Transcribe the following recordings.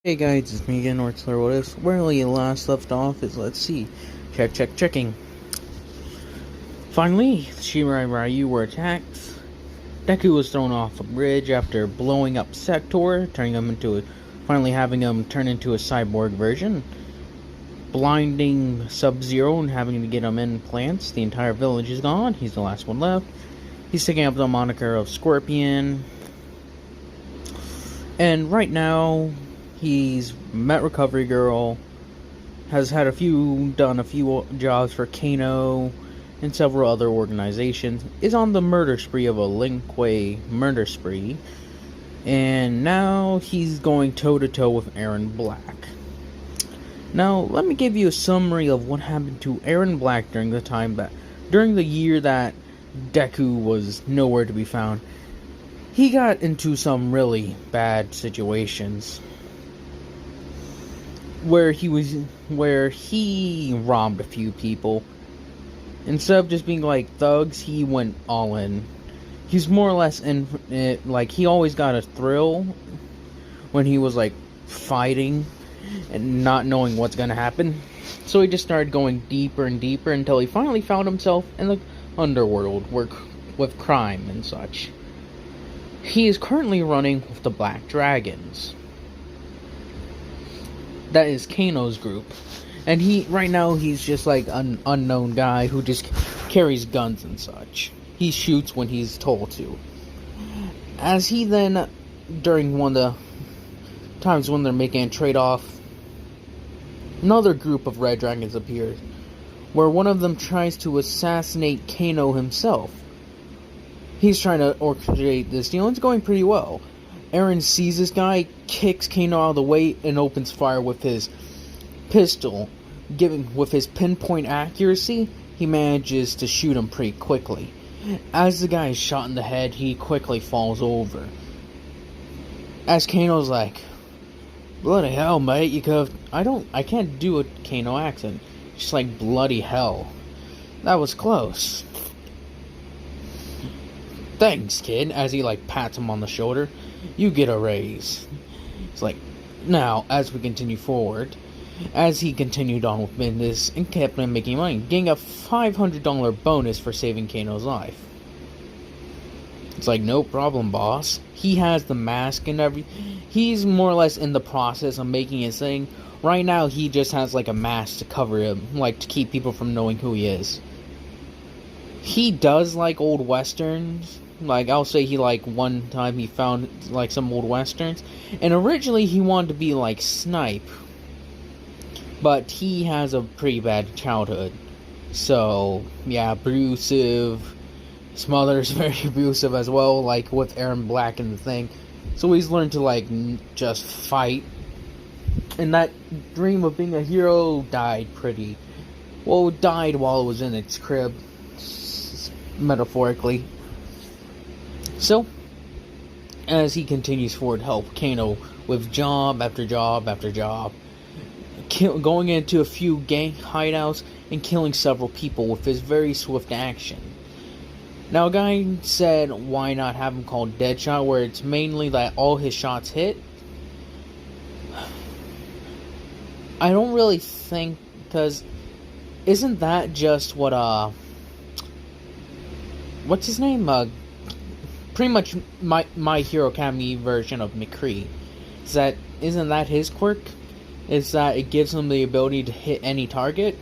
Hey guys, it's me again, Northler. What is where we last left off is checking. Finally, Shirai and Ryu were attacked. Deku was thrown off a bridge after blowing up Sektor, finally having him turn into a cyborg version, blinding Sub-Zero and having to get him implants. The entire village is gone. He's the last one left. He's taking up the moniker of Scorpion. And right now, he's met Recovery Girl, has done a few jobs for Kano and several other organizations, is on the murder spree of a Lin Kuei murder spree, and now he's going toe-to-toe with Aron Black. Now, let me give you a summary of what happened to Aron Black during the year that Deku was nowhere to be found. He got into some really bad situations where he robbed a few people. Instead of just being like thugs, he went all in. He's more or less in it, like he always got a thrill when he was like fighting and not knowing what's gonna happen. So he just started going deeper and deeper until he finally found himself in the underworld with crime and such. He is currently running with the Black Dragons. That is Kano's group. And right now he's just like an unknown guy who just carries guns and such. He shoots when he's told to. As he then, during one of the times when they're making a trade-off, another group of Red Dragons appears, where one of them tries to assassinate Kano himself. He's trying to orchestrate this deal, and it's going pretty well. Aron sees this guy, kicks Kano out of the way, and opens fire with his pistol. With his pinpoint accuracy, he manages to shoot him pretty quickly. As the guy is shot in the head, he quickly falls over. As Kano's like, bloody hell, mate, I can't do a Kano accent. Just like, bloody hell. That was close. Thanks, kid, as he like pats him on the shoulder. You get a raise. It's like, now, as we continue forward, as he continued on with business and kept on making money, getting a $500 bonus for saving Kano's life. It's like, no problem, boss. He has the mask and everything. He's more or less in the process of making his thing. Right now, he just has like a mask to cover him, like to keep people from knowing who he is. He does like old westerns. Like, I'll say one time he found, like, some old westerns. And originally he wanted to be like Snipe. But he has a pretty bad childhood. So, yeah, abusive. His mother's very abusive as well, like with Aron Black and the thing. So he's learned to, like, just fight. And that dream of being a hero died while it was in its crib. Metaphorically. So, as he continues forward to help Kano with job after job after job, going into a few gang hideouts and killing several people with his very swift action. Now, a guy said, why not have him called Deadshot, where it's mainly that all his shots hit? I don't really think, because isn't that just what, what's his name? Pretty much my Hero Academy version of McCree. Isn't that his quirk? Is that it gives him the ability to hit any target?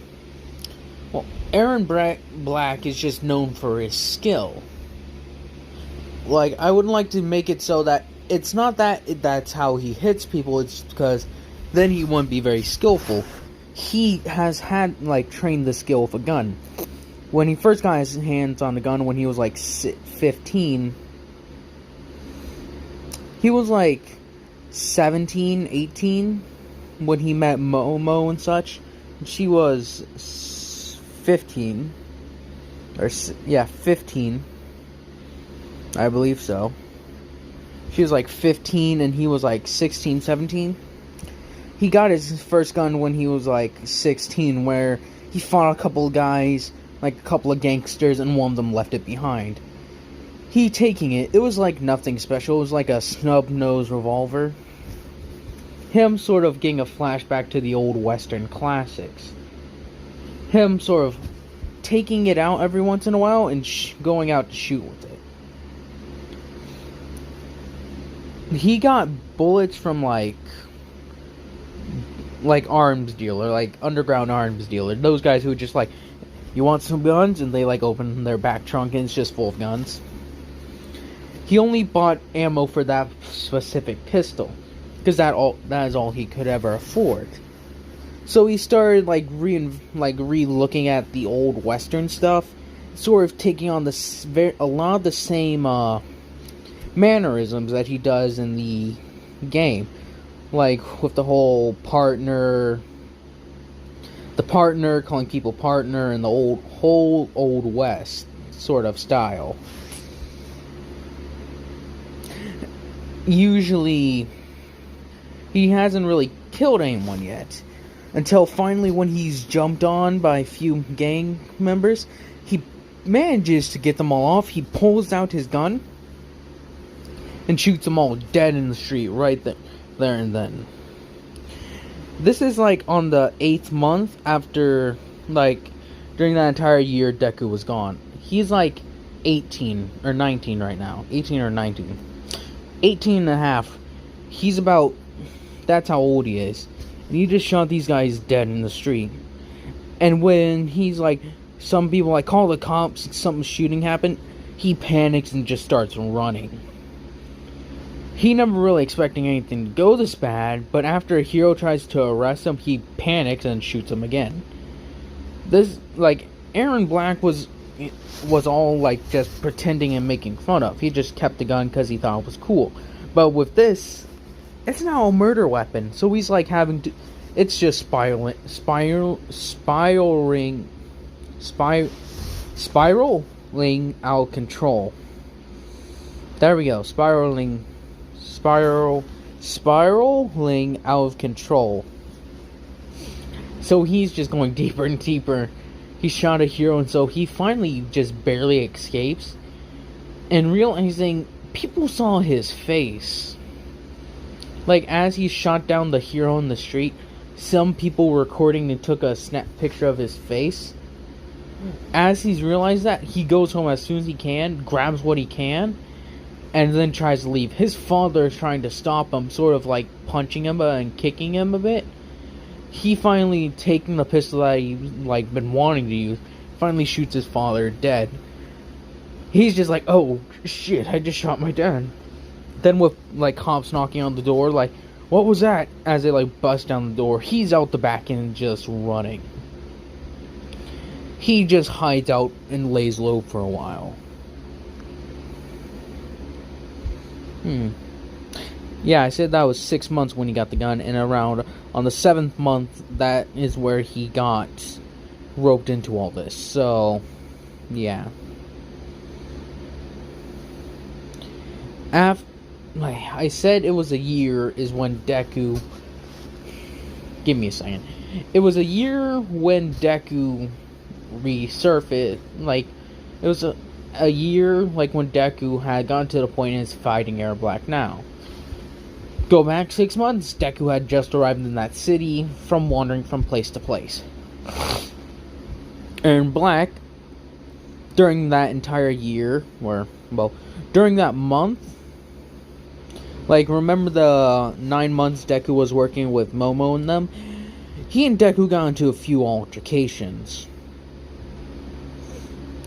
Well, Aron Black is just known for his skill. Like, I wouldn't like to make it so that it's not that that's how he hits people, it's because then he wouldn't be very skillful. He has had, like, trained the skill with a gun. When he first got his hands on the gun when he was like 15, he was like 17, 18 when he met Momo and such. She was 15. 15. I believe so. She was like 15 and he was like 16, 17. He got his first gun when he was like 16, where he fought a couple of guys, like a couple of gangsters, and one of them left it behind. It was like nothing special. It was like a snub-nosed revolver. him sort of getting a flashback to the old Western classics. Him sort of taking it out every once in a while and going out to shoot with it. He got bullets from like arms dealer, like underground arms dealer. Those guys who just like, you want some guns? And they like open their back trunk and it's just full of guns. He only bought ammo for that specific pistol, because that is all he could ever afford. So he started re-looking at the old Western stuff, sort of taking on a lot of the same mannerisms that he does in the game, like with the whole partner calling people partner, and the whole old West sort of style. Usually, he hasn't really killed anyone yet, until finally when he's jumped on by a few gang members, he manages to get them all off. He pulls out his gun and shoots them all dead in the street right there and then. This is like on the 8th month after, like, during that entire year Deku was gone. He's like 18 or 19 right now. 18 or 19. 18 and a half. He's about, that's how old he is. And he just shot these guys dead in the street. And when he's like, some people like, call the cops, something shooting happened, he panics and just starts running. He never really expecting anything to go this bad, but after a hero tries to arrest him, he panics and shoots him again. This, like, Aaron Black was all like just pretending and making fun of. He just kept the gun because he thought it was cool. But with this, it's now a murder weapon. So he's like having to, it's just spiraling out of control. There we go. Spiraling out of control. So he's just going deeper and deeper. He shot a hero, and so he finally just barely escapes. And realizing people saw his face. Like, as he shot down the hero in the street, some people were recording and took a snap picture of his face. As he's realized that, he goes home as soon as he can, grabs what he can, and then tries to leave. His father is trying to stop him, sort of like punching him and kicking him a bit. He finally, taking the pistol that he like been wanting to use, finally shoots his father dead. He's just like, oh shit, I just shot my dad. Then with like cops knocking on the door, like, what was that? As they like bust down the door, he's out the back and just running. He just hides out and lays low for a while. Yeah, I said that was 6 months when he got the gun, and around on the 7th month, that is where he got roped into all this. So, yeah. Like I said, it was a year is when Deku. Give me a second. It was a year when Deku resurfaced. Like, it was a year like when Deku had gotten to the point in his fighting Air Black now. Go back 6 months, Deku had just arrived in that city from wandering from place to place. And Black, during that entire year, during that month, like, remember the 9 months Deku was working with Momo and them? He and Deku got into a few altercations.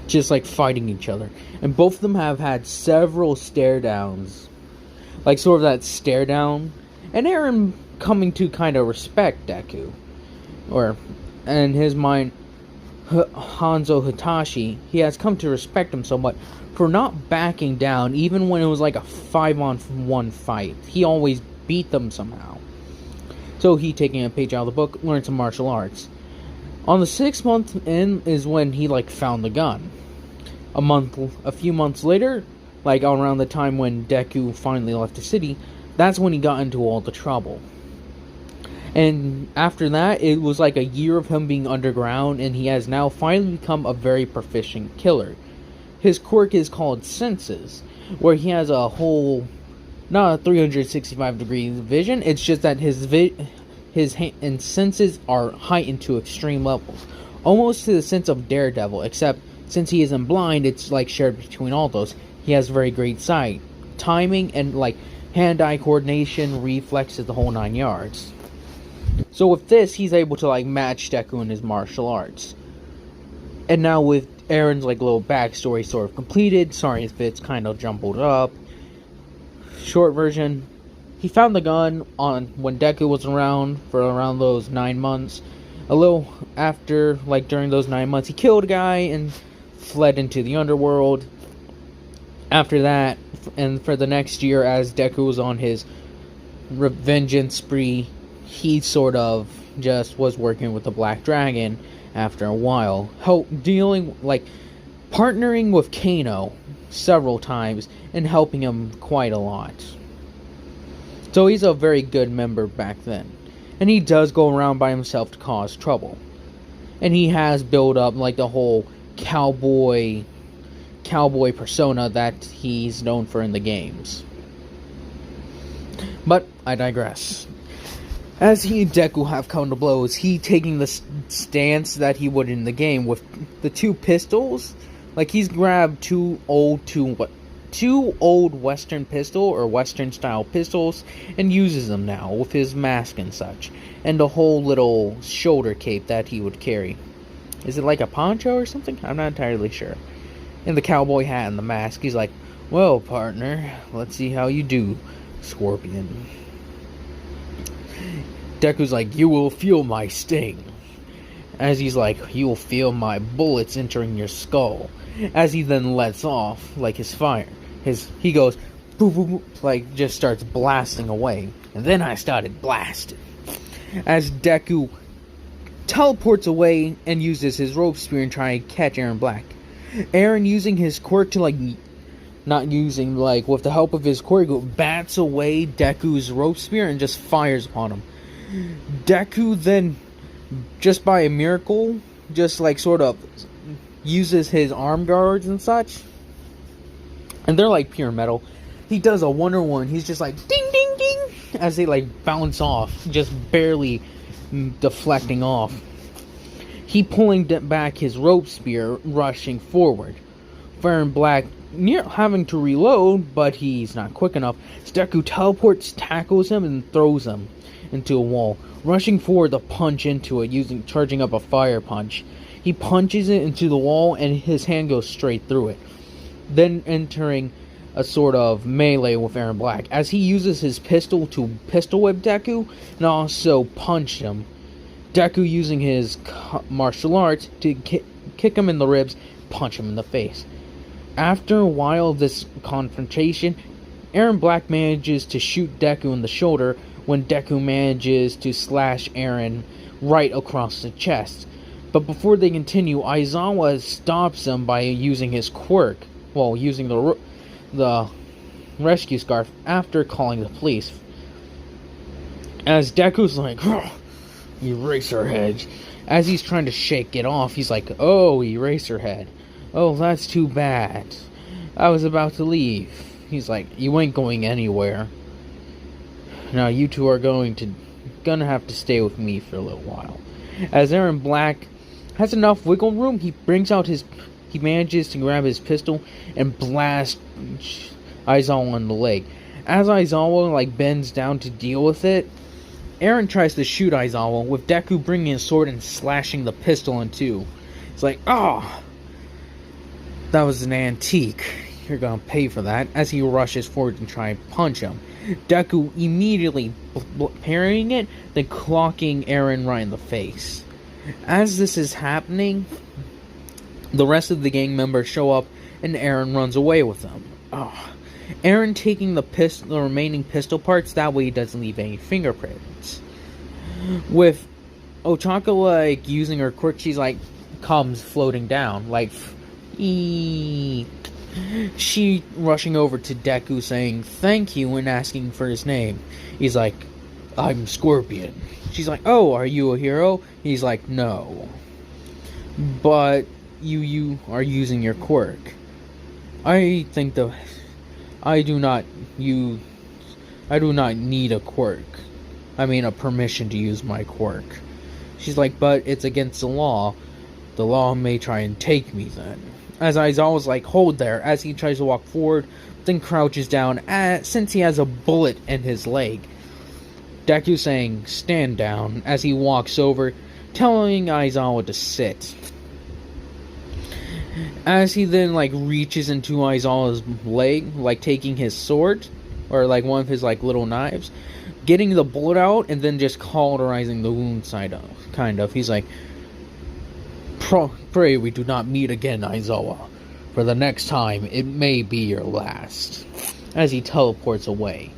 Just, like, fighting each other. And both of them have had several stare downs. Like, sort of that stare down. And Aaron coming to kind of respect Deku. Or, in his mind, Hanzo Hitachi, he has come to respect him somewhat for not backing down, even when it was like a 5-on-1 fight. He always beat them somehow. So he, taking a page out of the book, learned some martial arts. On the 6th month in is when he like found the gun. A few months later, like around the time when Deku finally left the city, that's when he got into all the trouble. And after that, it was like a year of him being underground, and he has now finally become a very proficient killer. His quirk is called Senses, where he has a whole not a 365-degree vision. It's just that his and senses are heightened to extreme levels, almost to the sense of Daredevil. Except since he isn't blind, it's like shared between all those. He has very great sight, timing, and like hand-eye coordination, reflexes, the whole 9 yards. So with this, he's able to like match Deku in his martial arts. And now with Aron's like little backstory sort of completed. Sorry if it's kind of jumbled up. Short version: he found the gun on when Deku was around for around those 9 months. A little after, like during those 9 months, he killed a guy and fled into the underworld. After that, and for the next year, as Deku was on his revengeance spree, he sort of just was working with the Black Dragon after a while, partnering with Kano several times and helping him quite a lot. So he's a very good member back then. And he does go around by himself to cause trouble. And he has built up like the whole cowboy persona that he's known for in the games. But I digress. As he and Deku have come to blows, he taking the stance that he would in the game with the 2 pistols. Like he's grabbed two old Western pistol or Western style pistols and uses them now with his mask and such, and the whole little shoulder cape that he would carry. Is it like a poncho or something? I'm not entirely sure. And the cowboy hat and the mask. He's like, "Well, partner, let's see how you do, Scorpion." Deku's like, "You will feel my sting." As he's like, "You will feel my bullets entering your skull." As he then lets off, like his fire. He goes, boop, boop, boop, like just starts blasting away. And then I started blasting. As Deku teleports away and uses his rope spear and try to catch Aron Black. Aron using his quirk to not using with the help of his quirk, bats away Deku's rope spear and just fires upon him. Deku then, just by a miracle, just sort of uses his arm guards and such, and they're like pure metal. He does a Wonder One. He's just like ding ding ding as they bounce off, just barely deflecting off. He pulling back his rope spear, rushing forward. Aron Black near having to reload, but he's not quick enough. Deku teleports, tackles him, and throws him into a wall, rushing forward to punch into it, charging up a fire punch. He punches it into the wall, and his hand goes straight through it, then entering a sort of melee with Aron Black, as he uses his pistol to pistol whip Deku, and also punch him. Deku using his martial arts to kick him in the ribs, punch him in the face. After a while of this confrontation, Aron Black manages to shoot Deku in the shoulder, when Deku manages to slash Aron right across the chest. But before they continue, Aizawa stops him by using his quirk, using the rescue scarf after calling the police. As Deku's like, Eraserhead. As he's trying to shake it off, he's like, "Oh, Eraserhead. Oh, that's too bad. I was about to leave." He's like, "You ain't going anywhere. Now you two are gonna have to stay with me for a little while." As Aron Black has enough wiggle room, he manages to grab his pistol and blast Aizawa on the leg. As Aizawa bends down to deal with it, Aron tries to shoot Aizawa, with Deku bringing his sword and slashing the pistol in two. It's like, "Oh, that was an antique. You're gonna pay for that." As he rushes forward and tries to punch him, Deku immediately parrying it, then clocking Aron right in the face. As this is happening, the rest of the gang members show up, and Aron runs away with them. Aron taking the remaining pistol parts, that way he doesn't leave any fingerprints. With Ochako using her quirk, she's comes floating down, she rushing over to Deku saying thank you and asking for his name. He's like, "I'm Scorpion." She's like, "Oh, are you a hero?" He's like, "No, but you are using your quirk. I do not use I do not need a quirk. I mean, a permission to use my quirk. She's like, but it's against the law. The law may try and take me then. As Aizawa's like, hold there, as he tries to walk forward, then crouches down, since he has a bullet in his leg. Deku saying, stand down, as he walks over, telling Aizawa to sit. As he then, like, reaches into Aizawa's leg, like, taking his sword, or, like, one of his, like, little knives, getting the bullet out, and then just cauterizing the wound side of, kind of. He's like, pray we do not meet again, Aizawa. For the next time, it may be your last. As he teleports away.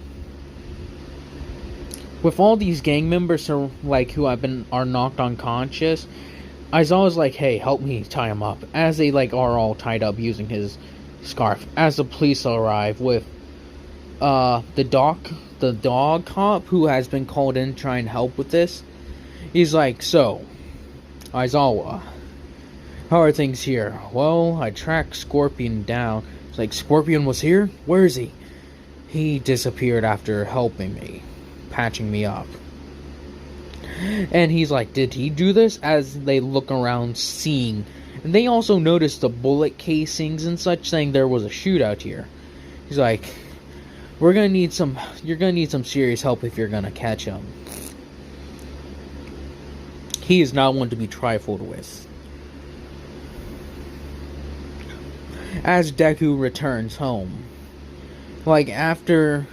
With all these gang members who are knocked unconscious, Aizawa's like, hey, help me tie him up. As they are all tied up using his scarf. As the police arrive with the dog cop who has been called in to try and help with this. He's like, so, Aizawa, how are things here? Well, I tracked Scorpion down. It's like, Scorpion was here? Where is he? He disappeared after helping me, patching me up. And he's like, did he do this? As they look around, seeing. And they also notice the bullet casings and such, saying there was a shootout here. He's like, you're gonna need some serious help if you're gonna catch him. He is not one to be trifled with. As Deku returns home, after,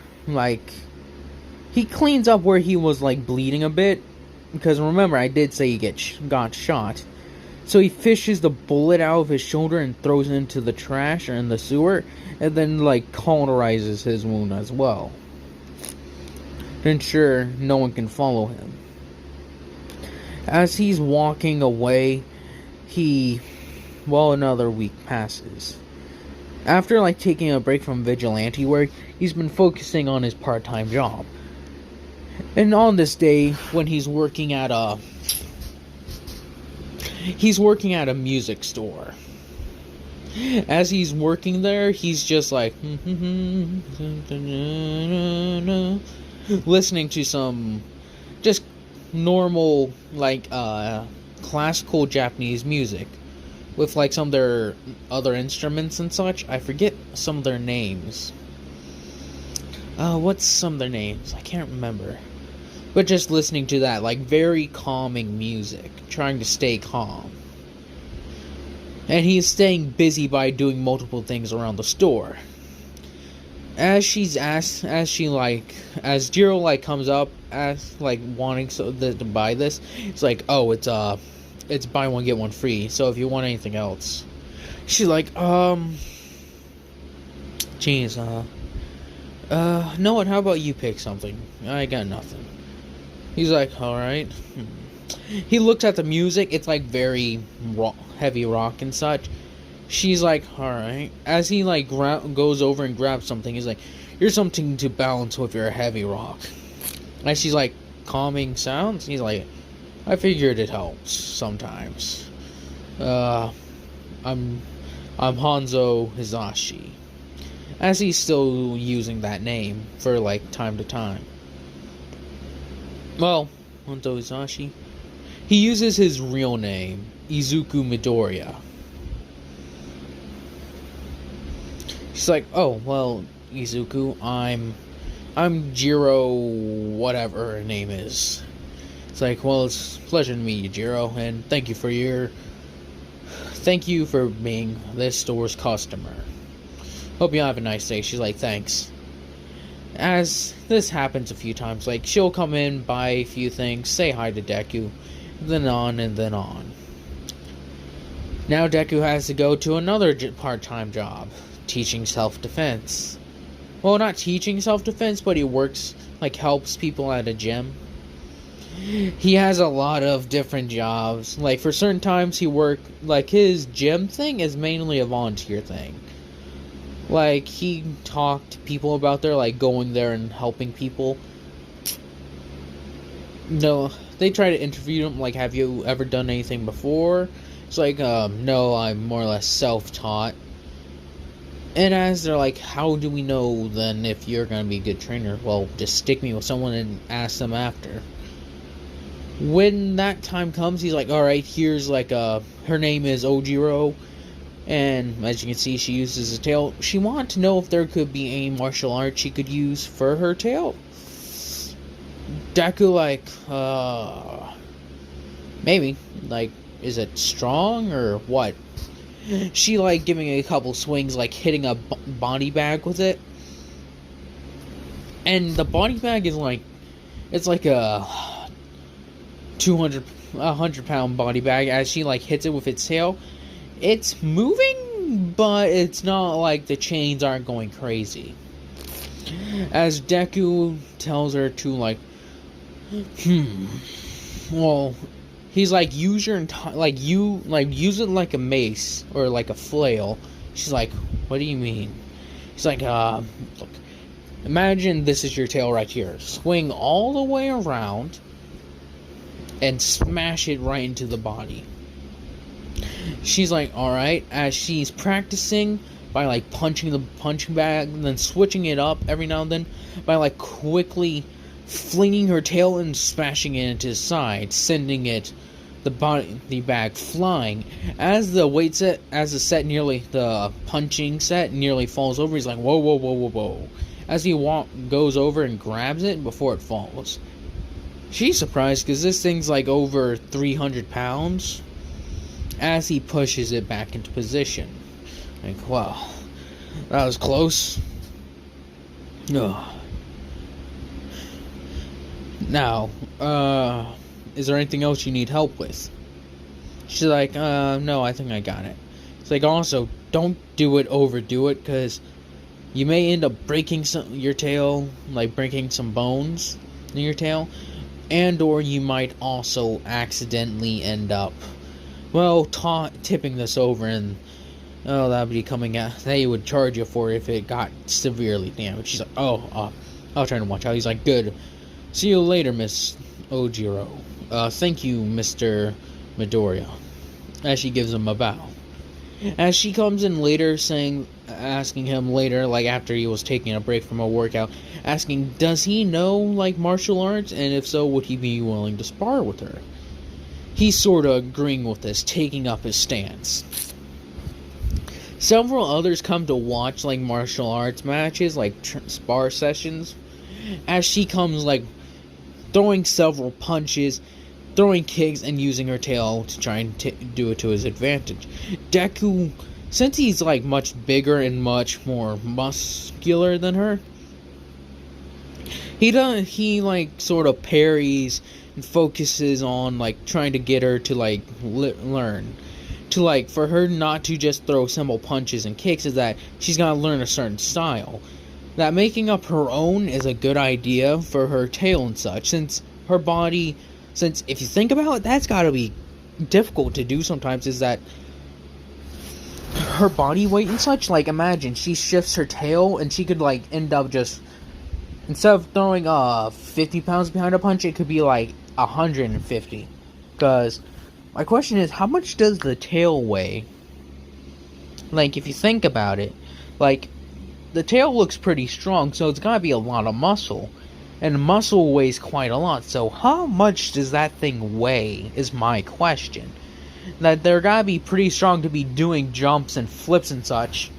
he cleans up where he was, bleeding a bit, because remember, I did say he got shot, so he fishes the bullet out of his shoulder and throws it into the trash, or in the sewer, and then, cauterizes his wound as well, to ensure no one can follow him. As he's walking away, another week passes. After, taking a break from vigilante work, he's been focusing on his part-time job. And on this day, when he's working at a music store. As he's working there, he's just listening to some just normal, classical Japanese music. With, some of their other instruments and such. I forget some of their names. What's some of their names? I can't remember. But just listening to that, very calming music. Trying to stay calm. And he's staying busy by doing multiple things around the store. As Jiro, comes up, wanting to buy this, it's like, oh, it's buy one, get one free, so if you want anything else. She's like, geez, no, what, how about you pick something? I got nothing. He's like, alright. He looks at the music, it's very heavy rock and such. She's like, alright. As he goes over and grabs something, he's like, here's something to balance with your heavy rock. And she's like, calming sounds? He's like, I figured it helps sometimes. I'm Hanzo Hizashi. As he's still using that name for time to time. Well, Hanzo Hizashi. He uses his real name, Izuku Midoriya. She's like, oh, well, Izuku, I'm Jiro, whatever her name is. It's like, well, it's a pleasure to meet you, Jiro, and thank you for being this store's customer. Hope you have a nice day. She's like, thanks. As this happens a few times, she'll come in, buy a few things, say hi to Deku, then on and then on. Now Deku has to go to another part-time job, teaching self-defense. Well, not teaching self-defense, but he works, helps people at a gym. He has a lot of different jobs. For certain times he his gym thing is mainly a volunteer thing. He talked to people about there, going there and helping people. No, they try to interview him, have you ever done anything before? It's no, I'm more or less self-taught. And as they're like, how do we know then if you're gonna be a good trainer? Well, just stick me with someone and ask them after. When that time comes, he's like, alright, here's like her name is Ojiro, and as you can see, she uses a tail. She wanted to know if there could be any martial art she could use for her tail. Deku like, maybe. Like, is it strong or what? She like giving a couple swings, like hitting a body bag with it. And the body bag is like, it's like a 100-pound body bag. As she like hits it with its tail, it's moving, but it's not like the chains aren't going crazy. As Deku tells her to like, well, he's like, use your use it like a mace or like a flail. She's like, what do you mean? He's like, look, imagine this is your tail right here. Swing all the way around and smash it right into the body. She's like, alright, as she's practicing by like punching the punching bag and then switching it up every now and then by like quickly flinging her tail and smashing it into the side, sending it the bag flying. As the punching set nearly falls over, he's like, whoa, whoa, whoa, whoa, whoa. As he goes over and grabs it before it falls. She's surprised because this thing's like over 300 pounds. As he pushes it back into position. Like, wow, that was close. Ugh. Now, is there anything else you need help with? She's like, no, I think I got it. It's like, also, don't overdo it, because you may end up breaking your tail, like breaking some bones in your tail, and or you might also accidentally end up, well, tipping this over, and that would be coming out. They would charge you for it if it got severely damaged. She's like, I'll try to watch out. He's like, good. See you later, Miss Ojiro. Thank you, Mr. Midoriya. As she gives him a bow. As she comes in later, asking him later, like after he was taking a break from a workout, asking, does he know, like, martial arts? And if so, would he be willing to spar with her? He's sort of agreeing with this, taking up his stance. Several others come to watch, like, martial arts matches, like spar sessions. As she comes, like, throwing several punches, throwing kicks, and using her tail to try and do it to his advantage. Deku, since he's like much bigger and much more muscular than her, he like sort of parries and focuses on like trying to get her to like learn to like for her not to just throw simple punches and kicks, is that she's got to learn a certain style. That making up her own is a good idea for her tail and such, since her body, since if you think about it, that's got to be difficult to do sometimes, is that her body weight and such, like imagine she shifts her tail and she could like end up just, instead of throwing 50 pounds behind a punch, it could be like 150. Because my question is, how much does the tail weigh? Like if you think about it, like the tail looks pretty strong, so it's gotta be a lot of muscle. And muscle weighs quite a lot, so how much does that thing weigh, is my question. That they're gotta be pretty strong to be doing jumps and flips and such.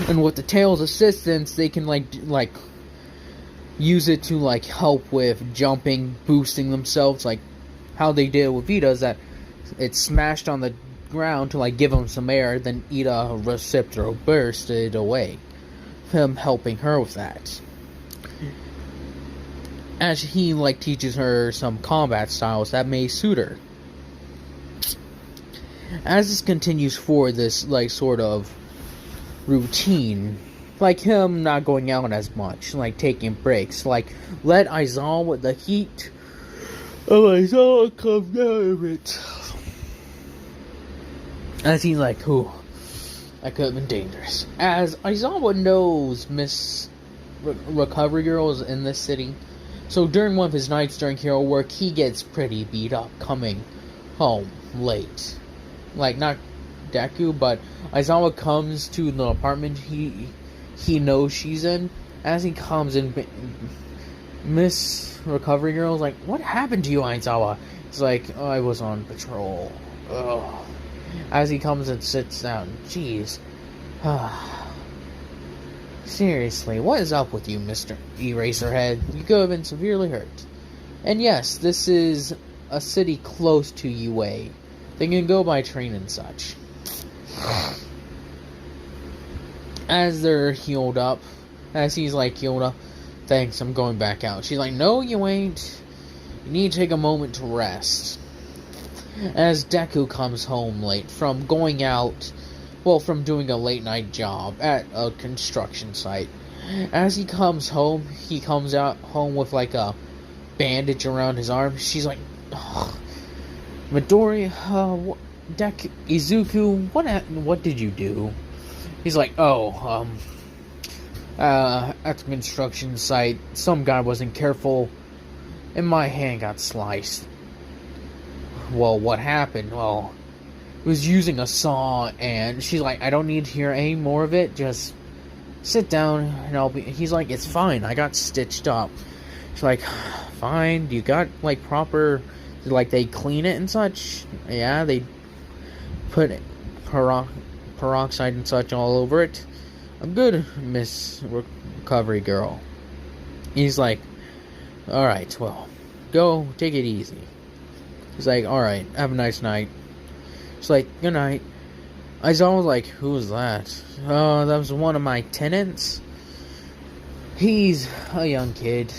And with the tail's assistance, they can like use it to like help with jumping, boosting themselves, like how they did with Vita, is that it smashed on the ground to like give him some air, then Ida reciprocal bursted away. Him helping her with that. As he like teaches her some combat styles that may suit her. As this continues for this like sort of routine, like him not going out as much, like taking breaks, like let Aizawa with the heat of Aizawa come down a bit. As he's like, ooh, that could have been dangerous. As Aizawa knows Miss Recovery Girl is in this city, so during one of his nights during hero work, he gets pretty beat up coming home late. Like, not Deku, but Aizawa comes to the apartment he knows she's in. As he comes in, Miss Recovery Girl is like, "What happened to you, Aizawa?" It's like, "Oh, I was on patrol." Ugh. As he comes and sits down, jeez. Seriously, what is up with you, Mr. Eraserhead? You could have been severely hurt. And yes, this is a city close to UA. They can go by train and such. As they're healed up, as he's like, healed up, thanks, I'm going back out. She's like, no, you ain't. You need to take a moment to rest. As Deku comes home late from going out, from doing a late night job at a construction site. As he comes home, he comes out home with like a bandage around his arm. She's like, oh, Midori, Deku, Izuku, what did you do? He's like, at the construction site, some guy wasn't careful, and my hand got sliced. Well, what happened? Well, he was using a saw, and she's like, I don't need to hear any more of it, just sit down, and he's like, it's fine, I got stitched up. She's like, fine, you got, like, proper, like, they clean it and such? Yeah, they put peroxide and such all over it. I'm good, Miss Recovery Girl. He's like, alright, well, go, take it easy. He's like, alright, have a nice night. She's like, good night. Aizawa was like, who was that? Oh, that was one of my tenants. He's a young kid.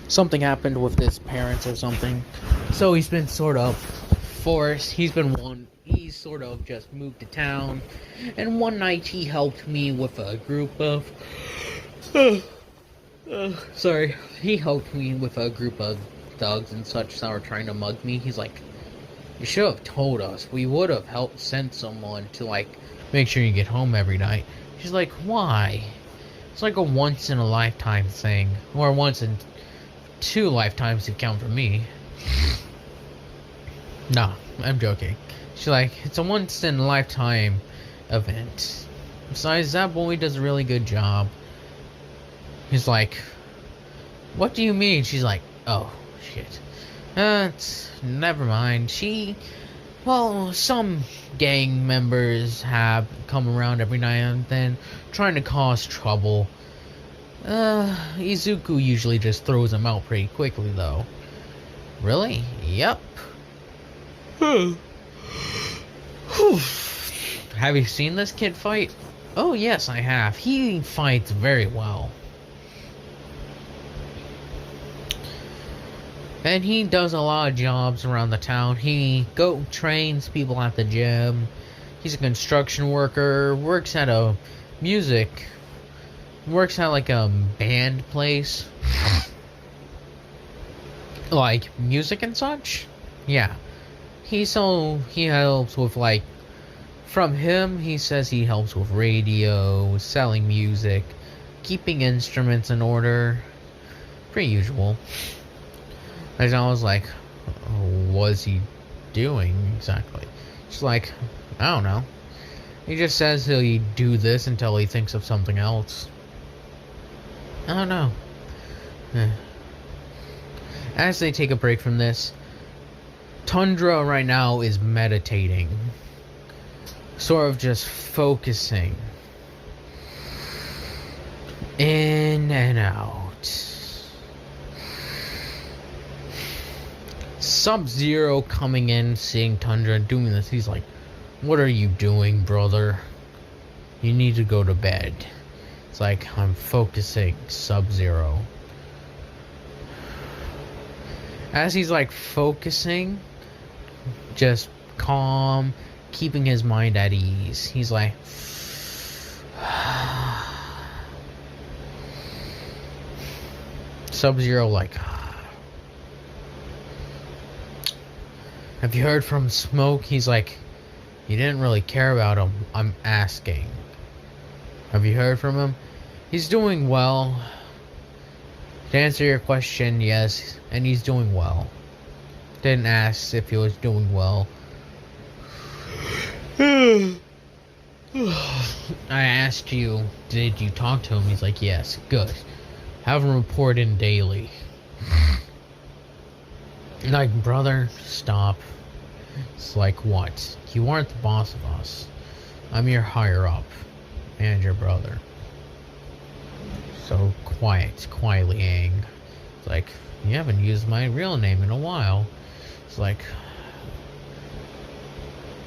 Something happened with his parents or something. So he's been sort of forced. He's sort of just moved to town. And one night he helped me with a group of... He helped me with a group of thugs and such that were trying to mug me. He's like, you should have told us. We would have helped send someone to, like, make sure you get home every night. She's like, why? It's like a once-in-a-lifetime thing. Or once in 2 lifetimes if you count for me. Nah, I'm joking. She's like, it's a once-in-a-lifetime event. Besides, that boy does a really good job. He's like, what do you mean? She's like, oh, shit. Never mind. Some gang members have come around every now and then, trying to cause trouble. Izuku usually just throws them out pretty quickly, though. Really? Yep. Have you seen this kid fight? Oh, yes, I have. He fights very well. And he does a lot of jobs around the town. He trains people at the gym. He's a construction worker. Works at like a band place. Like music and such. Yeah. He helps with like, from him he says he helps with radio, selling music, keeping instruments in order. Pretty usual. I was like, what is he doing exactly? She's like, I don't know. He just says he'll do this until he thinks of something else. I don't know. As they take a break from this, Tundra right now is meditating. Sort of just focusing. In and out. Sub-Zero coming in, seeing Tundra doing this. He's like, what are you doing, brother? You need to go to bed. It's like, I'm focusing, Sub-Zero. As he's like focusing, just calm, keeping his mind at ease. He's like, Sub-Zero like, have you heard from Smoke? He's like, you didn't really care about him. I'm asking. Have you heard from him? He's doing well. To answer your question, yes. And he's doing well. Didn't ask if he was doing well. I asked you, did you talk to him? He's like, yes, good. Have him report in daily. Like, brother, stop. It's like, what? You aren't the boss of us. I'm your higher up. And your brother. So quietly Aang. It's like, you haven't used my real name in a while. It's like,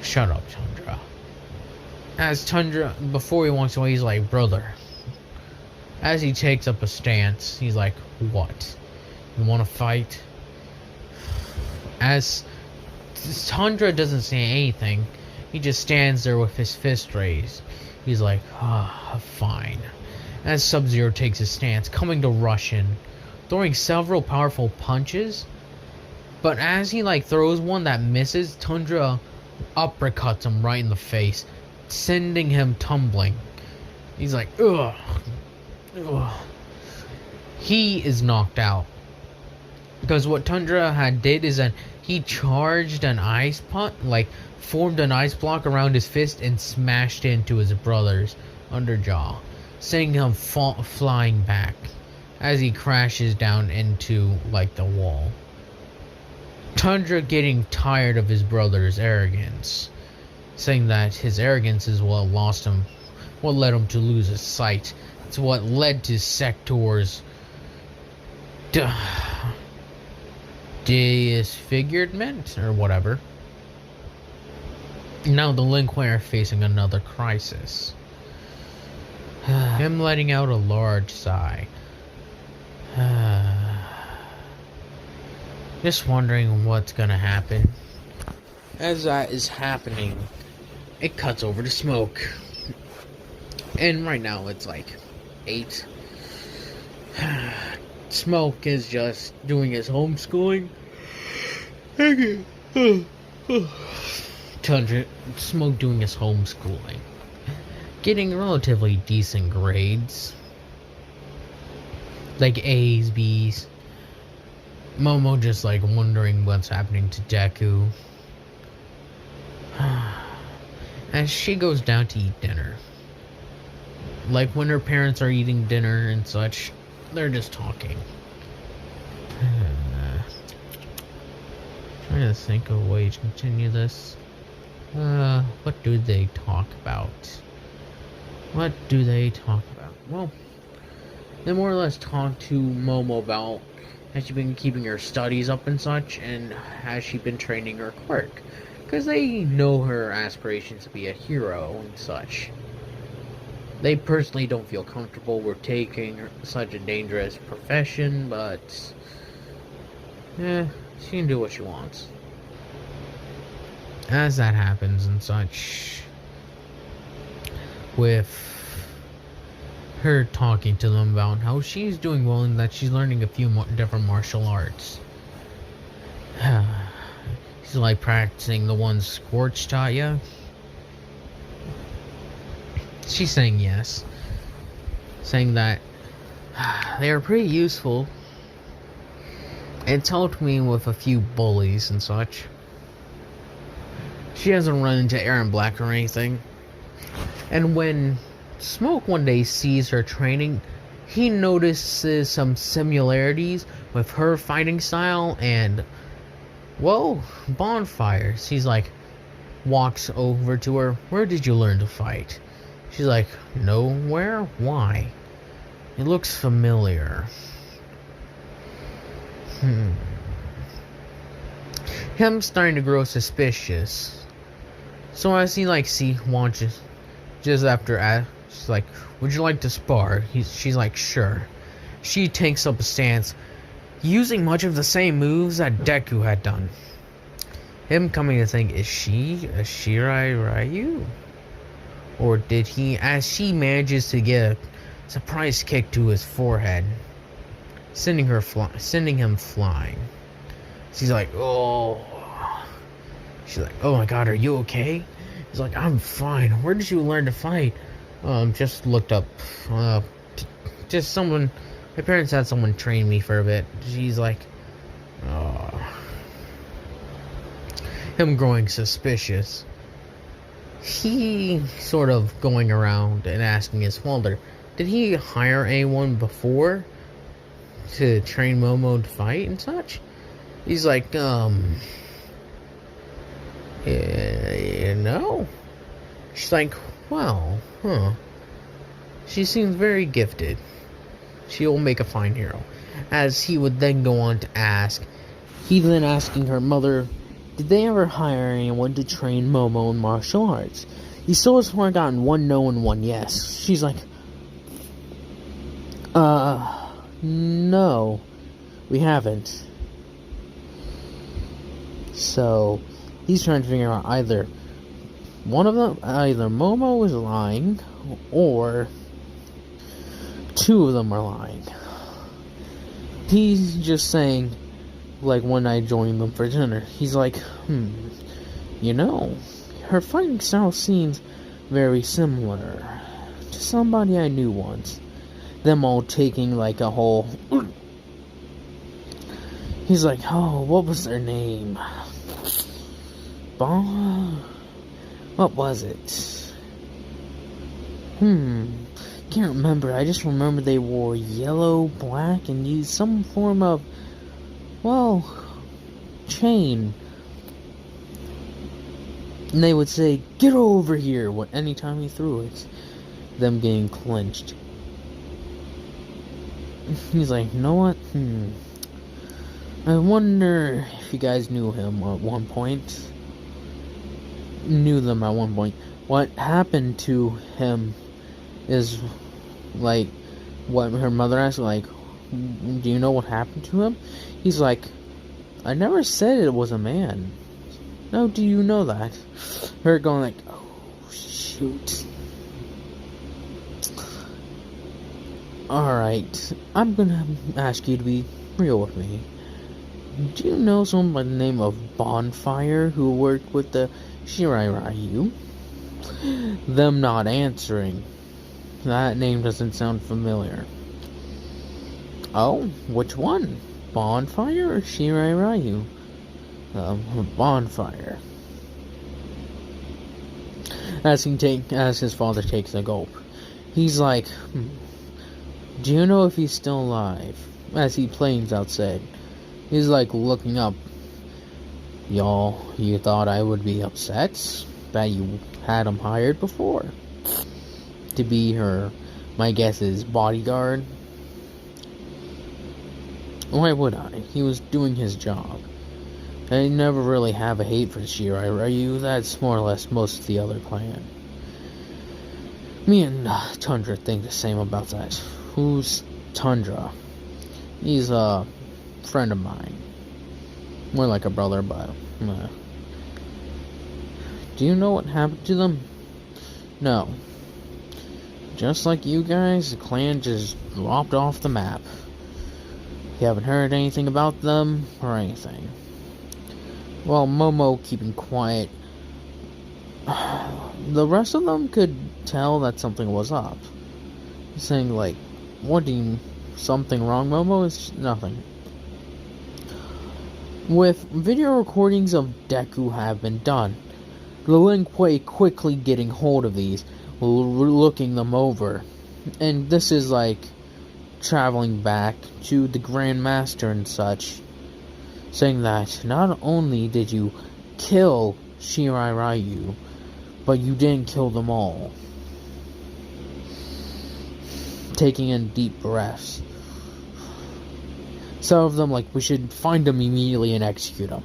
shut up, Tundra. As Tundra, before he walks away, he's like, brother. As he takes up a stance, he's like, what? You want to fight? As Tundra doesn't say anything, he just stands there with his fist raised. He's like, fine. As Sub-Zero takes his stance, coming to rush in, throwing several powerful punches. But as he throws one that misses, Tundra uppercuts him right in the face, sending him tumbling. He's like, ugh. He is knocked out. Because what Tundra had did is that he charged an ice pot, formed an ice block around his fist and smashed into his brother's underjaw, sending him flying back as he crashes down into the wall. Tundra getting tired of his brother's arrogance, saying that his arrogance is what led him to lose his sight. It's what led to Sektor's disfigurement or whatever. Now the Lin Kuei are facing another crisis. Him letting out a large sigh. Just wondering what's gonna happen. As that is happening, it cuts over to Smoke. And right now it's 8. Smoke is just doing his homeschooling. Tundra, Smoke doing his homeschooling. Getting relatively decent grades. A's, B's. Momo just wondering what's happening to Deku. As she goes down to eat dinner. When her parents are eating dinner and such, they're just talking. Trying to think of a way to continue this. What do they talk about? Well, they more or less talk to Momo about has she been keeping her studies up and such, and has she been training her quirk? Because they know her aspirations to be a hero and such. They personally don't feel comfortable with taking such a dangerous profession, but she can do what she wants. As that happens and such, with her talking to them about how she's doing well and that she's learning a few more different martial arts. She's practicing the one Scorch taught ya. She's saying yes. Saying that they are pretty useful. It's helped me with a few bullies and such. She hasn't run into Aaron Black or anything. And when Smoke one day sees her training, he notices some similarities with her fighting style and, well, bonfires. He's walks over to her. Where did you learn to fight? She's like, nowhere? Why? It looks familiar. Him starting to grow suspicious. So as he watches, just after, she's like, would you like to spar? She's like, sure. She takes up a stance, using much of the same moves that Deku had done. Him coming to think, is she a Shirai Ryu? Or did he, as she manages to get a surprise kick to his forehead, sending him flying. She's like, oh. She's like, oh my god, are you okay? He's like, I'm fine. Where did you learn to fight? Just looked up. Just someone. My parents had someone train me for a bit. She's like, oh. Him growing suspicious. he sort of going around and asking his father, did he hire anyone before to train Momo to fight and such? He's like, no. She's like, wow, huh. She seems very gifted. She'll make a fine hero. As he would then go on to ask, he then asking her mother, did they ever hire anyone to train Momo in martial arts? He's so as far gotten one no and one yes. She's like, no, we haven't. So, he's trying to figure out either Momo is lying, or two of them are lying. He's just saying, like, when I joined them for dinner, he's like, her fighting style seems very similar to somebody I knew once. Them all taking, like, a whole... He's like, oh, what was their name? What was it? Can't remember. I just remember they wore yellow, black, and used some form of, chain. And they would say, get over here, anytime he threw it. Them getting clinched. He's like, you know what? I wonder if you guys knew him at one point. Knew them at one point. What happened to him is, like, what her mother asked, like, do you know what happened to him? He's like, I never said it was a man. No, do you know that? Her going like, oh, shoot. Alright, I'm gonna ask you to be real with me. Do you know someone by the name of Bonfire who worked with the Shirairyu? Them not answering. That name doesn't sound familiar. Oh, which one? Bonfire or Shirairyu? Bonfire. As his father takes a gulp, he's like, do you know if he's still alive? As he planes outside. He's like looking up. Y'all, you thought I would be upset that you had him hired before to be her, my guess is, bodyguard? Why would I? He was doing his job. I never really have a hate for Shirairyu. That's more or less most of the other clan. Me and Tundra think the same about that. Who's Tundra? He's a friend of mine. More like a brother, but... Do you know what happened to them? No. Just like you guys, the clan just dropped off the map. You haven't heard anything about them, or anything. Well, Momo keeping quiet. The rest of them could tell that something was up. Saying, like, what do you... Something wrong, Momo? It's nothing. With video recordings of Deku have been done, the Lin Kuei quickly getting hold of these, looking them over. And this is like traveling back to the Grand Master and such, saying that not only did you kill Shirairyu, but you didn't kill them all. Taking in deep breaths. Some of them like, we should find them immediately and execute them.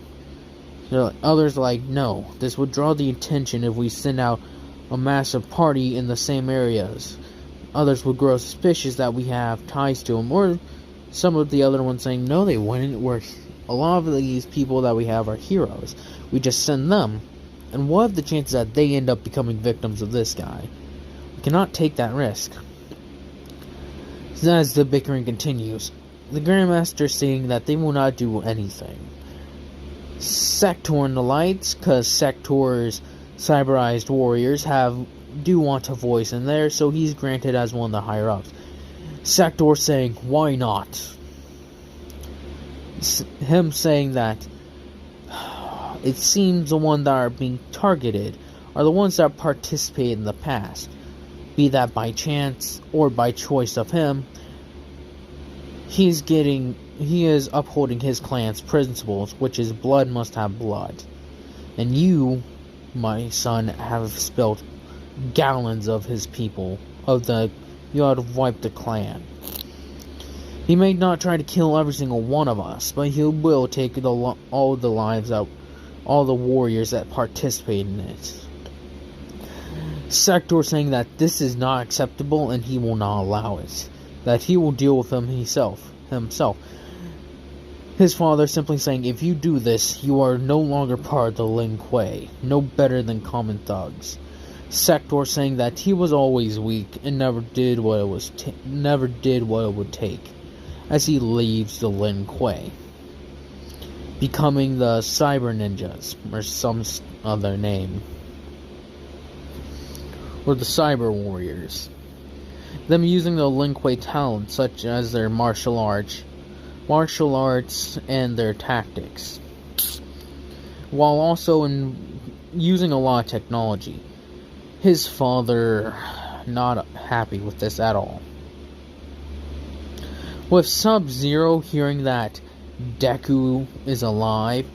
Others like, no, this would draw the attention if we send out a massive party in the same areas. Others would grow suspicious that we have ties to them, or some of the other ones saying, no, they wouldn't. A lot of these people that we have are heroes. We just send them, and what are the chances that they end up becoming victims of this guy? We cannot take that risk. As the bickering continues, the Grandmaster saying that they will not do anything. Sektor in the lights, because Sektor's cyberized warriors do want a voice in there, so he's granted as one of the higher-ups. Sektor saying, why not? Him saying that it seems the ones that are being targeted are the ones that participated in the past, be that by chance or by choice of him. He is upholding his clan's principles, which is blood must have blood. And you, my son, have spilled gallons of his people, you have wiped the clan. He may not try to kill every single one of us, but he will take all the lives out, all the warriors that participate in it. Sektor saying that this is not acceptable and he will not allow it. That he will deal with them himself. His father simply saying, if you do this, you are no longer part of the Lin Kuei, no better than common thugs. Sektor saying that he was always weak and never did what it would take, as he leaves the Lin Kuei, becoming the cyber ninjas, or some other name, or the cyber warriors. Them using the Lin Kuei talents such as their martial arts and their tactics, while also using a lot of technology. His father not happy with this at all. With Sub-Zero hearing that Deku is alive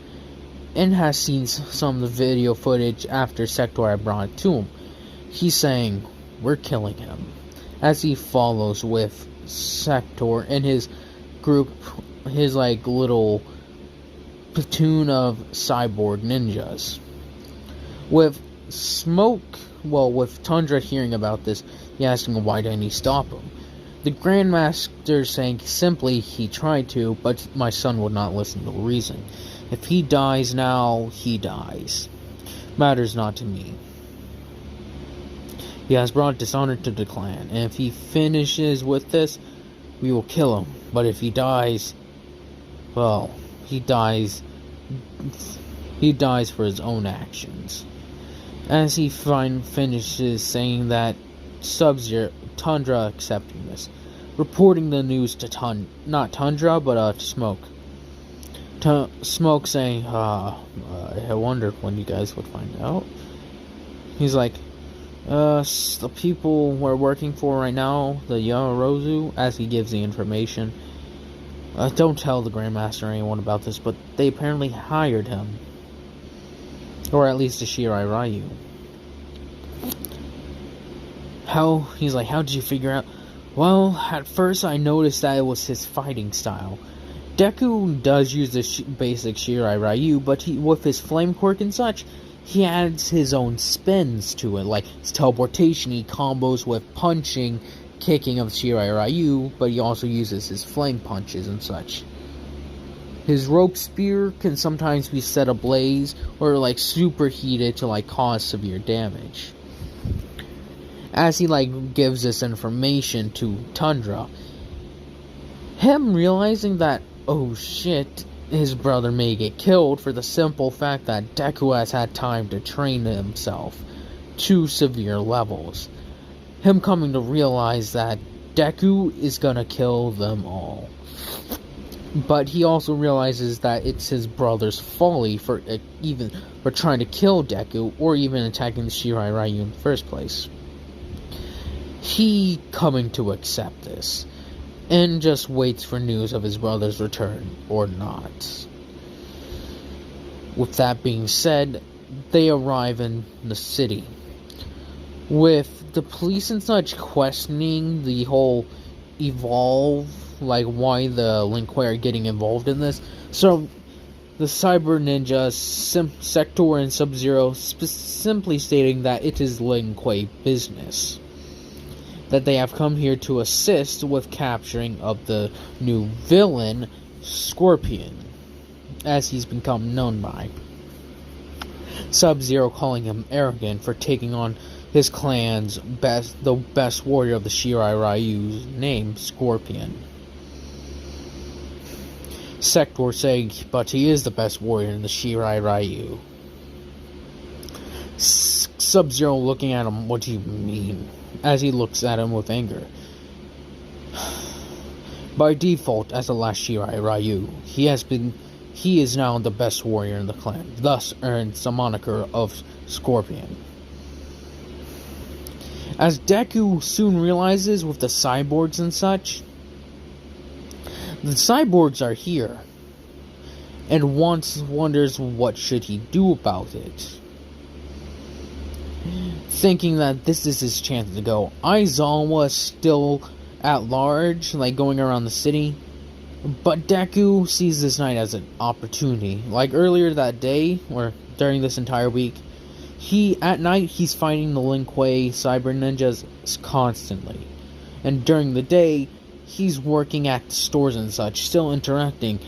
and has seen some of the video footage after Sektor had brought it to him, he's saying, we're killing him, as he follows with Sektor and his group, his little platoon of cyborg ninjas. With Tundra hearing about this, he asking him why didn't he stop him. The Grandmaster saying simply he tried to, but my son would not listen to reason. If he dies now, he dies. Matters not to me. He has brought dishonor to the clan, and if he finishes with this, we will kill him. But if he dies, well, he dies for his own actions. As he finishes saying that, Tundra accepting this, reporting the news to not Tundra, but to Smoke. Smoke saying, I wondered when you guys would find out. He's like, the people we're working for right now, the Yorozu, as he gives the information. Don't tell the Grandmaster or anyone about this, but they apparently hired him. Or at least the Shirai Ryu. He's like, how did you figure out? Well, at first I noticed that it was his fighting style. Deku does use the basic Shirai Ryu, but with his flame quirk and such, he adds his own spins to it, like his teleportation. He combos with punching, kicking of Shirai Ryu, but he also uses his flame punches and such. His rope spear can sometimes be set ablaze or superheated to cause severe damage. As he gives this information to Tundra, him realizing that, oh shit, his brother may get killed for the simple fact that Deku has had time to train himself to severe levels. Him coming to realize that Deku is gonna kill them all. But he also realizes that it's his brother's folly for trying to kill Deku or even attacking the Shirai Ryu in the first place. He coming to accept this and just waits for news of his brother's return or not. With that being said, they arrive in the city, with the police and such questioning the whole evolve, why the Lin Kuei are getting involved in this. So the cyber ninjas, Sektor and Sub-Zero, simply stating that it is Lin Kuei business, that they have come here to assist with capturing of the new villain, Scorpion, as he's become known by. Sub-Zero calling him arrogant for taking on his clan's the best warrior of the Shirai Ryu's name, Scorpion. Sektor saying, but he is the best warrior in the Shirai Ryu. Sub-Zero looking at him, what do you mean? As he looks at him with anger. By default, as the last Shirai Ryu, he is now the best warrior in the clan, thus earns the moniker of Scorpion. As Deku soon realizes with the cyborgs and such, the cyborgs are here, and wonders what should he do about it. Thinking that this is his chance to go. Aizawa is still at large, like going around the city, but Deku sees this night as an opportunity. Like earlier that day, or during this entire week, at night he's fighting the Lin Kuei cyber ninjas constantly, and during the day he's working at the stores and such, still interacting,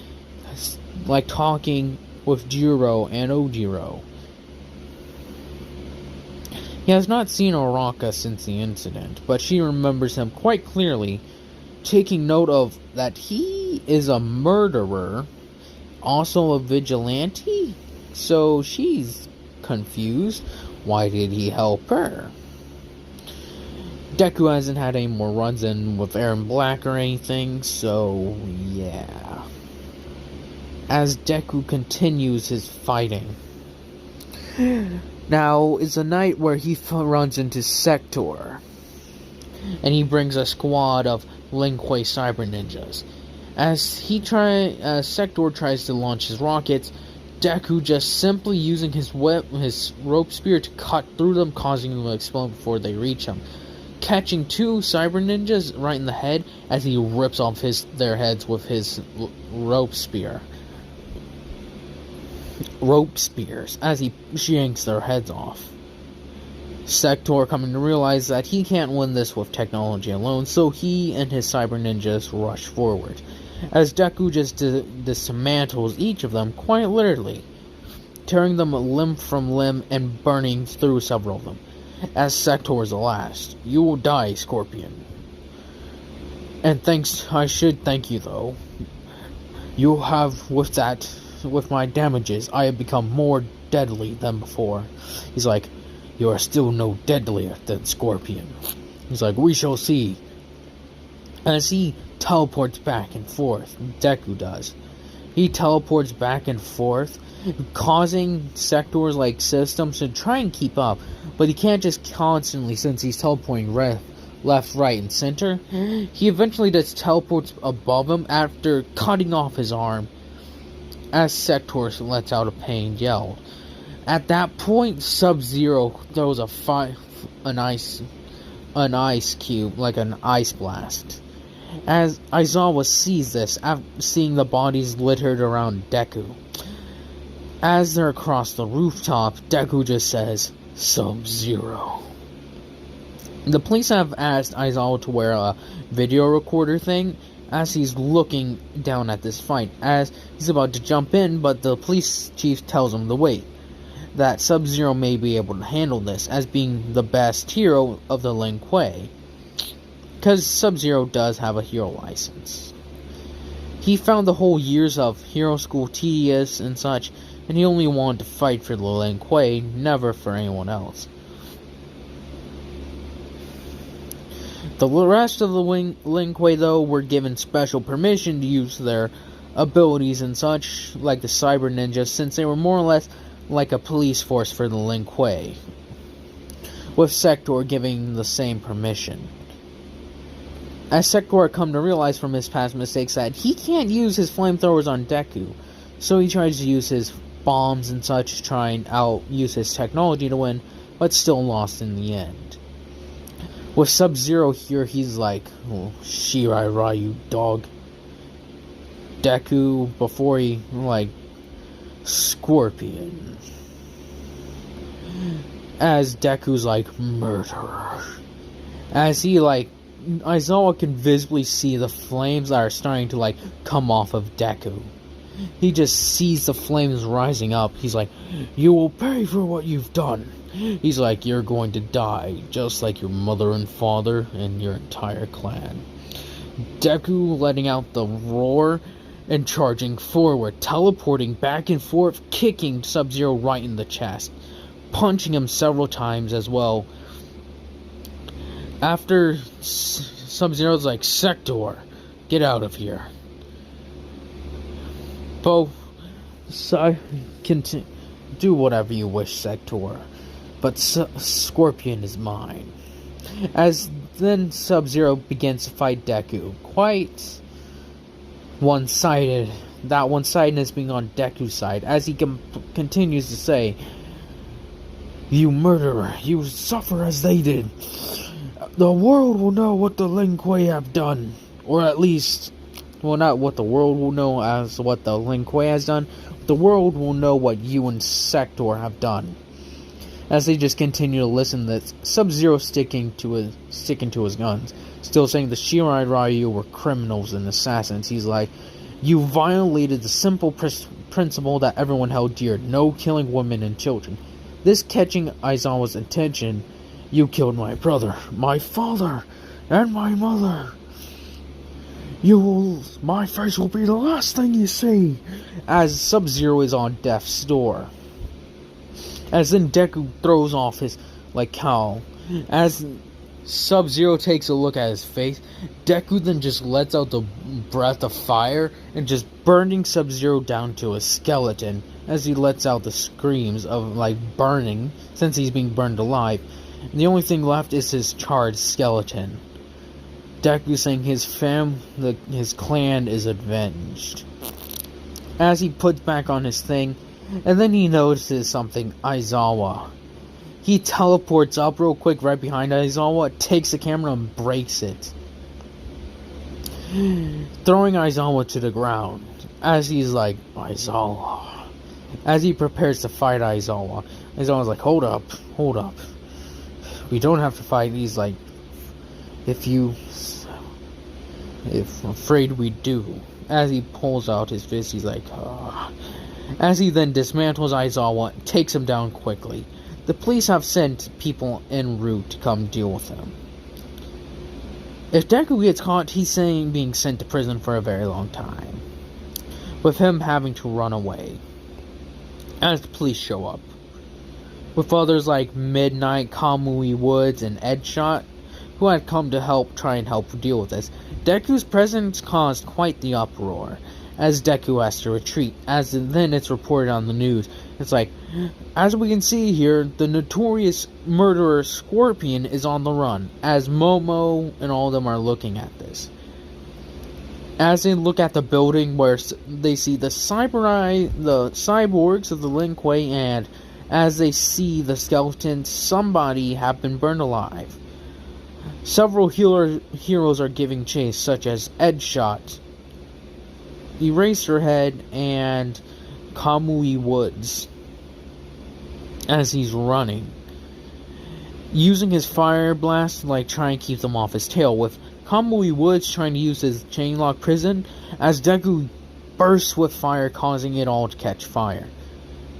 like talking with Jiro and Ojiro. He has not seen Araka since the incident, but she remembers him quite clearly, taking note of that he is a murderer, also a vigilante, so she's confused. Why did he help her? Deku hasn't had any more runs in with Aaron Black or anything, so yeah. As Deku continues his fighting. Now is a night where he runs into Sektor, and he brings a squad of Lin Kuei cyber ninjas. As Sektor tries to launch his rockets, Deku just simply using his rope spear to cut through them, causing them to explode before they reach him, catching two cyber ninjas right in the head as he rips off their heads with his rope spears as he yanks their heads off. Sektor coming to realize that he can't win this with technology alone, so he and his cyber ninjas rush forward, as Deku just dismantles each of them quite literally, tearing them limb from limb and burning through several of them. As Sektor is the last. You will die, Scorpion. And I should thank you though. You have, with my damages, I have become more deadly than before. He's like, you are still no deadlier than Scorpion. He's like, we shall see. As he teleports back and forth, Deku does. He teleports back and forth, causing Sektor's systems to try and keep up, but he can't just constantly, since he's teleporting left, right, and center. He eventually just teleports above him after cutting off his arm, as Sektor lets out a pained yell. At that point, Sub-Zero throws an ice cube, like an ice blast. As Aizawa sees this, after seeing the bodies littered around Deku. As they're across the rooftop, Deku just says, Sub-Zero. The police have asked Aizawa to wear a video recorder thing as he's looking down at this fight, as he's about to jump in, but the police chief tells him to wait, that Sub-Zero may be able to handle this, as being the best hero of the Lin Kuei, because Sub-Zero does have a hero license. He found the whole years of hero school tedious and such, and he only wanted to fight for the Lin Kuei, never for anyone else. The rest of the Lin Kuei, though, were given special permission to use their abilities and such, like the Cyber Ninjas, since they were more or less like a police force for the Lin Kuei, with Sektor giving the same permission. As Sektor had come to realize from his past mistakes that he can't use his flamethrowers on Deku, so he tries to use his bombs and such to try and use his technology to win, but still lost in the end. With Sub-Zero here, he's like, oh, Shirai Ra, you dog. Deku, before he, Scorpion. As Deku's like, murderer. As he, Aizawa can visibly see the flames that are starting to, come off of Deku. He just sees the flames rising up. He's like, you will pay for what you've done. He's like, you're going to die, just like your mother and father and your entire clan. Deku letting out the roar and charging forward, teleporting back and forth, kicking Sub-Zero right in the chest, punching him several times as well. After Sub-Zero's like, Sektor, get out of here. Both can do whatever you wish, Sektor, but Scorpion is mine. As then Sub-Zero begins to fight Deku. Quite one-sided. That one-sidedness being on Deku's side, as he continues to say, "You murderer, you suffer as they did. The world will know what the Lin Kuei have done. Or at least, well, not what the world will know as what the Lin Kuei has done. The world will know what you and Sektor have done." As they just continue to listen, that Sub-Zero sticking to his guns, still saying the Shirai Ryu were criminals and assassins. He's like, "You violated the simple principle that everyone held dear: no killing women and children. This catching Aizawa's attention, you killed my brother, my father, and my mother. My face will be the last thing you see." As Sub-Zero is on death's door. As then Deku throws off his, cowl. As Sub-Zero takes a look at his face, Deku then just lets out the breath of fire and just burning Sub-Zero down to a skeleton as he lets out the screams of, burning, since he's being burned alive. And the only thing left is his charred skeleton. Deku saying his clan is avenged. As he puts back on his thing, and then he notices something, Aizawa. He teleports up real quick right behind Aizawa, takes the camera and breaks it, throwing Aizawa to the ground. As he's like, "Aizawa." As he prepares to fight Aizawa's like, hold up. We don't have to fight." He's like, if I'm afraid we do. As he pulls out his fist, he's like, "Ah." As he then dismantles Aizawa, takes him down quickly. The police have sent people en route to come deal with him. If Deku gets caught, he's being sent to prison for a very long time, with him having to run away. As the police show up, with others like Midnight, Kamui Woods, and Edshot, who had come to try and help deal with this. Deku's presence caused quite the uproar, as Deku has to retreat, as then it's reported on the news. It's like, as we can see here, the notorious murderer Scorpion is on the run, as Momo and all of them are looking at this. As they look at the building where they see the cyborgs of the Lin Kuei, and as they see the skeletons, somebody have been burned alive. Several heroes are giving chase, such as Edshot, Eraserhead, and Kamui Woods, as he's running, using his fire blast to try and keep them off his tail, with Kamui Woods trying to use his chainlock prison, as Deku bursts with fire, causing it all to catch fire.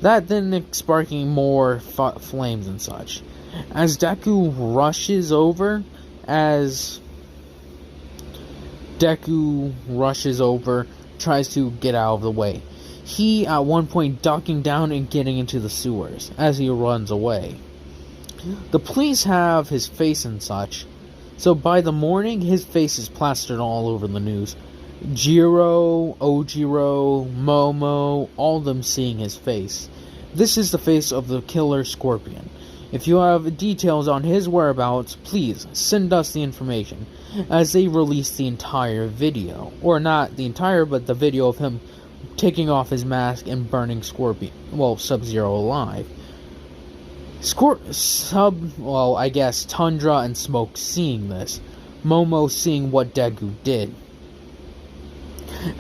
That then sparking more flames and such. As Deku rushes over, tries to get out of the way. He, at one point, ducking down and getting into the sewers as he runs away. The police have his face and such, so by the morning, his face is plastered all over the news. Jiro, Ojiro, Momo, all of them seeing his face. This is the face of the killer Scorpion. If you have details on his whereabouts, please send us the information, as they release the entire video. Or not the entire, but the video of him taking off his mask and burning Sub-Zero alive. I guess Tundra and Smoke seeing this. Momo seeing what Deku did.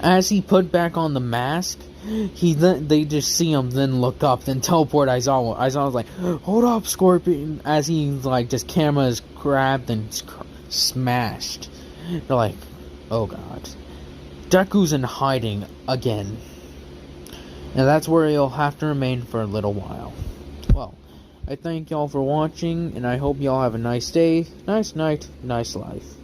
As he put back on the mask, they just see him, then look up, then teleport Aizawa. Aizawa's like, "Hold up, Scorpion," as he just camera is grabbed and smashed. They're like, oh god. Deku's in hiding again. And that's where he'll have to remain for a little while. Well, I thank y'all for watching, and I hope y'all have a nice day, nice night, nice life.